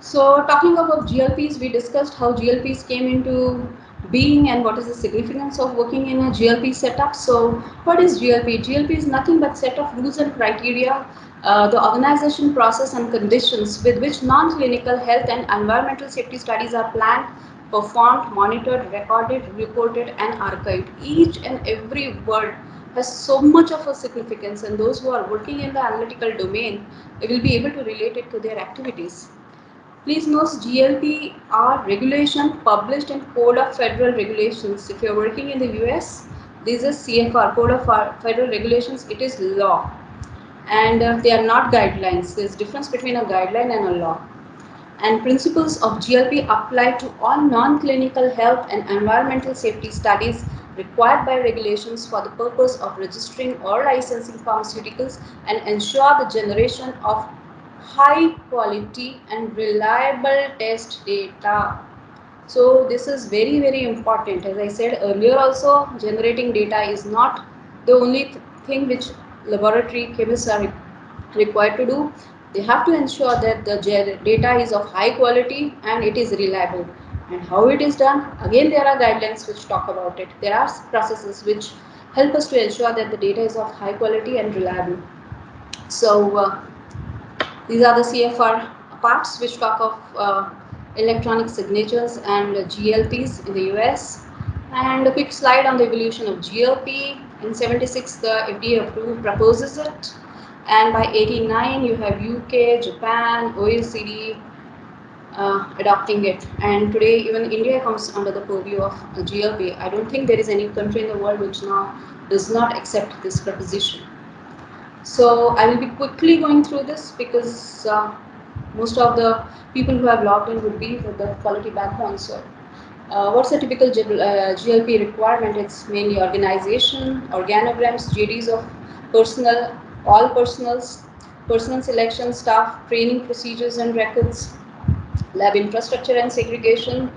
So talking about GLPs, we discussed how GLPs came into being and what is the significance of working in a GLP setup. So what is GLP? GLP is nothing but set of rules and criteria, the organization, process and conditions with which non-clinical health and environmental safety studies are planned, performed, monitored, recorded, reported and archived. Each and every word has so much of a significance, and those who are working in the analytical domain will be able to relate it to their activities. Please note GLP are regulation published in Code of Federal Regulations. If you are working in the US, this is CFR, Code of Federal Regulations. It is law, and they are not guidelines. There is difference between a guideline and a law. And principles of GLP apply to all non-clinical health and environmental safety studies required by regulations for the purpose of registering or licensing pharmaceuticals and ensure the generation of high quality and reliable test data. So this is very, very important. As I said earlier also, generating data is not the only thing which laboratory chemists are required to do. They have to ensure that the data is of high quality and it is reliable. And how it is done? Again, there are guidelines which talk about it. There are processes which help us to ensure that the data is of high quality and reliable. So these are the CFR parts which talk of electronic signatures and GLPs in the US. And a quick slide on the evolution of GLP. In 76, the FDA proposes it, and by 89, you have UK, Japan, OECD adopting it. And today, even India comes under the purview of GLP. I don't think there is any country in the world which now does not accept this proposition. So I will be quickly going through this because most of the people who have logged in would be with the quality background. So what's a typical GLP requirement? It's mainly organization, organograms, JDs of personnel, all personals, personal selection, staff, training procedures and records, lab infrastructure and segregation,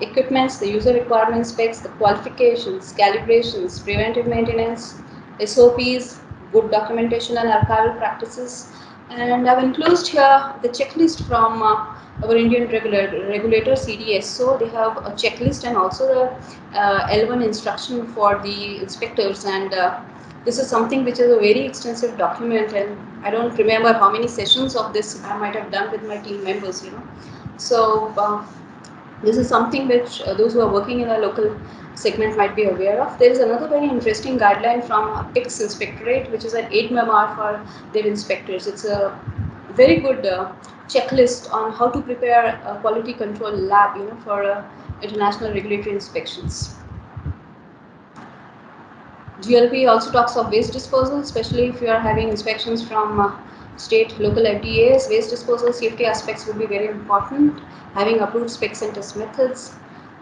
equipments, the user requirement specs, the qualifications, calibrations, preventive maintenance, SOPs, good documentation and archival practices. And I've enclosed here the checklist from our Indian regulator CDS. So they have a checklist and also the L1 instruction for the inspectors, and this is something which is a very extensive document, and I don't remember how many sessions of this I might have done with my team members, So This is something which those who are working in a local segment might be aware of. There is another very interesting guideline from PICS Inspectorate, which is an 8 memoir for their inspectors. It's a very good checklist on how to prepare a quality control lab, for international regulatory inspections. GLP also talks of waste disposal, especially if you are having inspections from state, local FDAs. Waste disposal safety aspects would be very important. Having approved specs and test methods.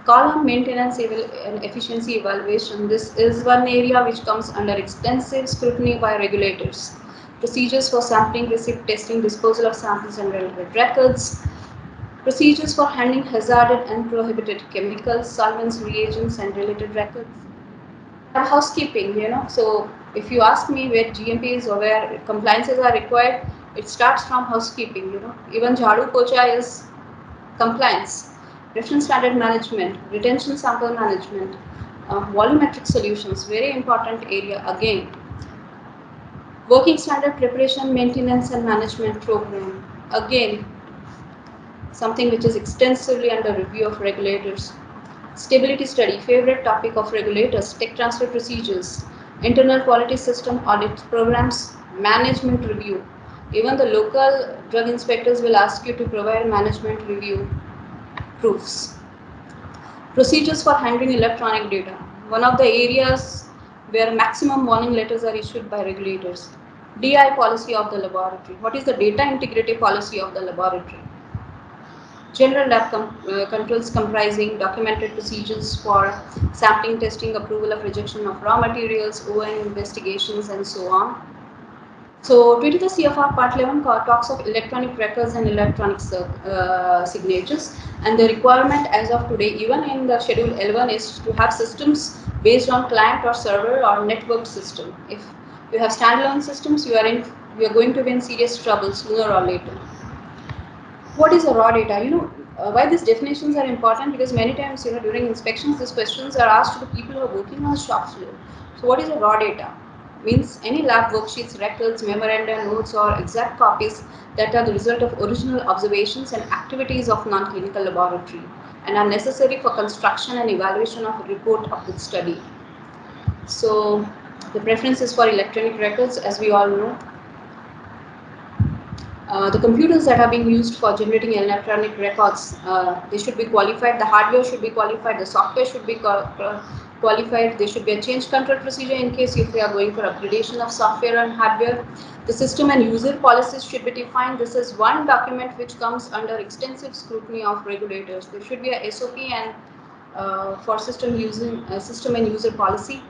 Column maintenance and efficiency evaluation. This is one area which comes under extensive scrutiny by regulators. Procedures for sampling, receipt, testing, disposal of samples and relevant records. Procedures for handling hazardous and prohibited chemicals, solvents, reagents, and related records. Lab housekeeping, So if you ask me where GMPs or where compliances are required, it starts from housekeeping. Even Jhadu Pocha is compliance, reference standard management, retention sample management, volumetric solutions, very important area again. Working standard preparation, maintenance, and management program, again something which is extensively under review of regulators. Stability study, favorite topic of regulators, tech transfer procedures, internal quality system audit programs, management review. Even the local drug inspectors will ask you to provide management review proofs. Procedures for handling electronic data, one of the areas where maximum warning letters are issued by regulators. DI policy of the laboratory. What is the data integrity policy of the laboratory? General lab controls comprising documented procedures for sampling, testing, approval of rejection of raw materials, ON investigations, and so on. So, 20 the CFR Part 11 talks of electronic records and electronic signatures, and the requirement as of today, even in the Schedule L1, is to have systems based on client or server or network system. If you have standalone systems, you are going to be in serious trouble sooner or later. What is a raw data? Why these definitions are important, because many times, during inspections, these questions are asked to the people who are working on the shop floor. So what is a raw data? Means any lab worksheets, records, memoranda, notes, or exact copies that are the result of original observations and activities of non-clinical laboratory and are necessary for construction and evaluation of a report of the study. So the preference is for electronic records, as we all know. The computers that are being used for generating electronic records, they should be qualified. The hardware should be qualified. The software should be qualified. There should be a change control procedure in case if we are going for upgradation of software and hardware. The system and user policies should be defined. This is one document which comes under extensive scrutiny of regulators. There should be a SOP and for system and user policy.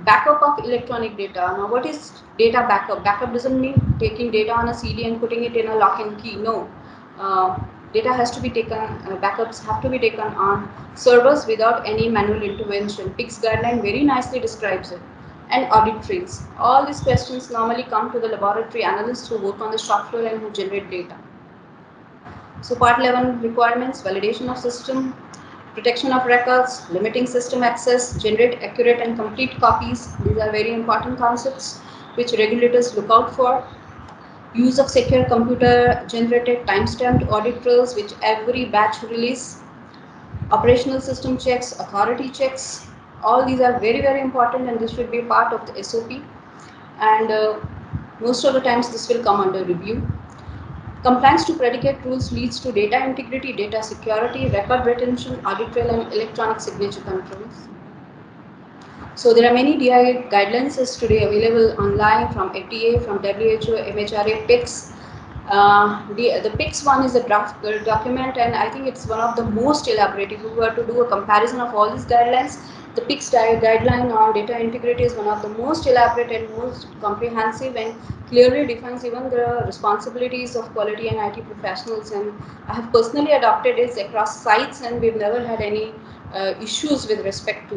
Backup of electronic data. Now, what is data backup? Backup doesn't mean taking data on a CD and putting it in a lock and key. No. Data has to be taken, backups have to be taken on servers without any manual intervention. PICS guideline very nicely describes it. And audit trails. All these questions normally come to the laboratory analysts who work on the shop floor and who generate data. So part 11 requirements, validation of system, protection of records, limiting system access, generate accurate and complete copies. These are very important concepts which regulators look out for. Use of secure computer generated timestamped audit trails which every batch release. Operational system checks, authority checks. All these are very, very important, and this should be part of the SOP. And most of the times this will come under review. Compliance to predicate rules leads to data integrity, data security, record retention, audit trail, and electronic signature controls. So there are many DI guidelines today available online from FDA, from WHO, MHRA, PICS. The PICS one is a draft document, and I think it's one of the most elaborate. If we were to do a comparison of all these guidelines, the PICS guideline on data integrity is one of the most elaborate and most comprehensive, and clearly defines even the responsibilities of quality and IT professionals. And I have personally adopted it across sites, and we've never had any issues with respect to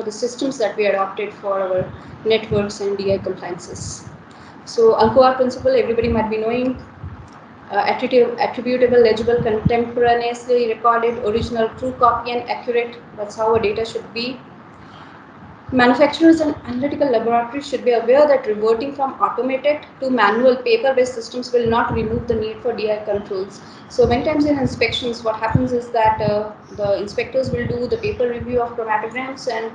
the systems that we adopted for our networks and DI compliances. So ALCOA principle, everybody might be knowing. Attributable, legible, contemporaneously recorded, original, true copy, and accurate. That's how a data should be. Manufacturers and analytical laboratories should be aware that reverting from automated to manual paper-based systems will not remove the need for DI controls. So many times in inspections, what happens is that the inspectors will do the paper review of chromatograms, and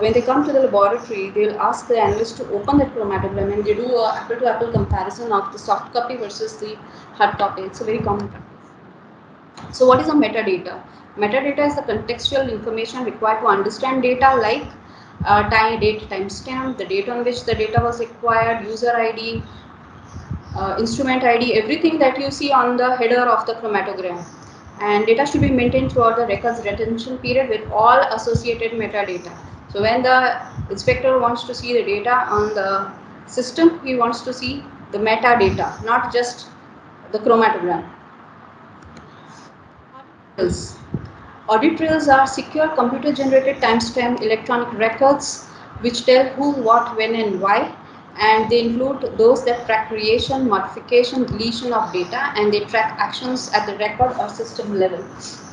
when they come to the laboratory, they will ask the analyst to open that chromatogram and they do a apple-to-apple comparison of the soft copy versus the hard copy. It's a very common practice. So what is a metadata? Metadata is the contextual information required to understand data like date, timestamp, the date on which the data was acquired, user ID, instrument ID, everything that you see on the header of the chromatogram. And data should be maintained throughout the records retention period with all associated metadata. So when the inspector wants to see the data on the system, he wants to see the metadata, not just the chromatogram. Trails. Audit trails are secure computer-generated timestamp electronic records which tell who, what, when, and why, and they include those that track creation, modification, deletion of data, and they track actions at the record or system level.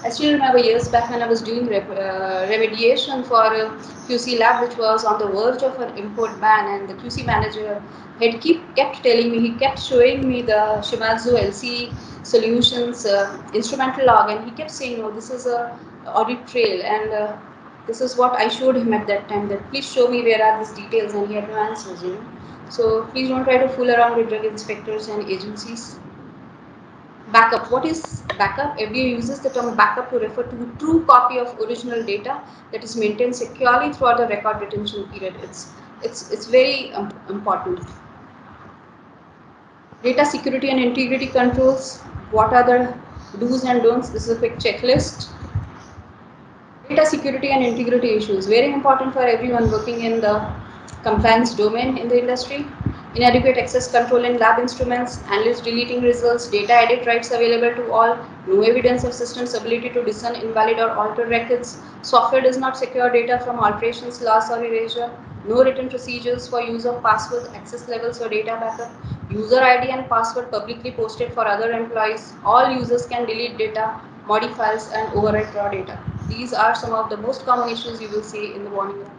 I still remember years back when I was doing remediation for a QC lab which was on the verge of an import ban, and the QC manager had kept telling me, he kept showing me the Shimadzu LC solutions instrumental log, and he kept saying, "Oh, this is a audit trail," and this is what I showed him at that time. That please show me where are these details, and he had no answers. So please don't try to fool around with drug inspectors and agencies. Backup. What is backup? FDA uses the term backup to refer to a true copy of original data that is maintained securely throughout the record retention period. It's very important. Data security and integrity controls. What are the do's and don'ts? This is a quick checklist. Data security and integrity issues, very important for everyone working in the compliance domain in the industry. Inadequate access control in lab instruments, analysts deleting results, data edit rights available to all, no evidence of system's ability to discern invalid or altered records, software does not secure data from alterations, loss or erasure, no written procedures for use of password, access levels for data backup, user ID and password publicly posted for other employees, all users can delete data, modifies and overwrite raw data. These are some of the most common issues you will see in the warning.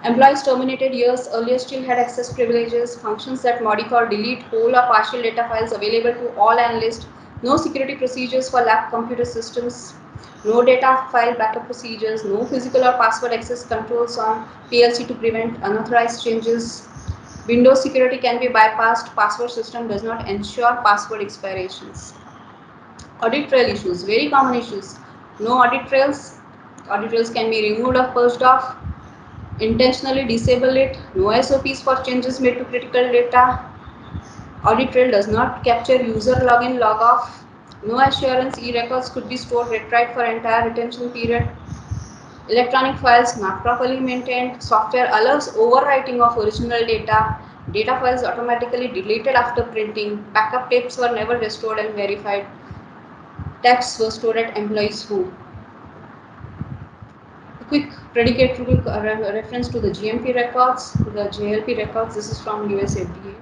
Employees terminated years earlier still had access privileges, functions that modify or delete whole or partial data files available to all analysts, no security procedures for lab computer systems, no data file backup procedures, no physical or password access controls on PLC to prevent unauthorized changes. Windows security can be bypassed, password system does not ensure password expirations. Audit trail issues, very common issues. No audit trails. Audit trails can be removed or purged off. Intentionally disable it. No SOPs for changes made to critical data. Audit trail does not capture user login log off. No assurance e-records could be stored retrieved for entire retention period. Electronic files not properly maintained. Software allows overwriting of original data. Data files automatically deleted after printing. Backup tapes were never restored and verified. Texts were stored at employees' home. A quick predicatory reference to the GMP records, the JLP records. This is from US FDA.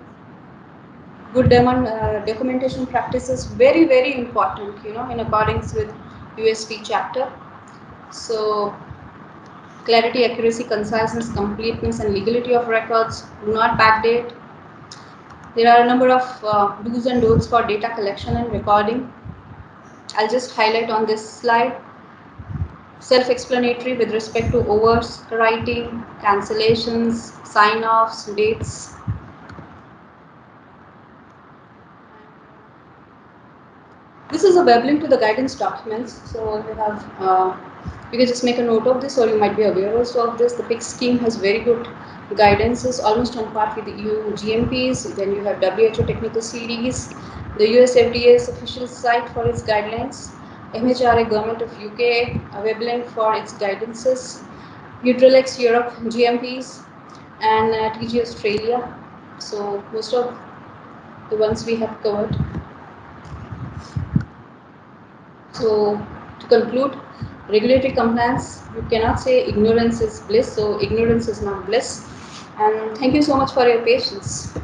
Good documentation practices, very important. In accordance with USP chapter. So clarity, accuracy, conciseness, completeness, and legality of records. Do not backdate. There are a number of do's and don'ts for data collection and recording. I'll just highlight on this slide. Self-explanatory with respect to overwriting, cancellations, sign-offs, dates. This is a web link to the guidance documents. So you can just make a note of this, or you might be aware also of this. The PIC scheme has very good guidances, almost on par with the EU GMPs. Then you have WHO technical series, the US FDA's official site for its guidelines, MHRA Government of UK, a web link for its guidances, Utrelex Europe GMPs, and TG Australia. So most of the ones we have covered. So to conclude, regulatory compliance, you cannot say ignorance is bliss, so ignorance is not bliss. And thank you so much for your patience.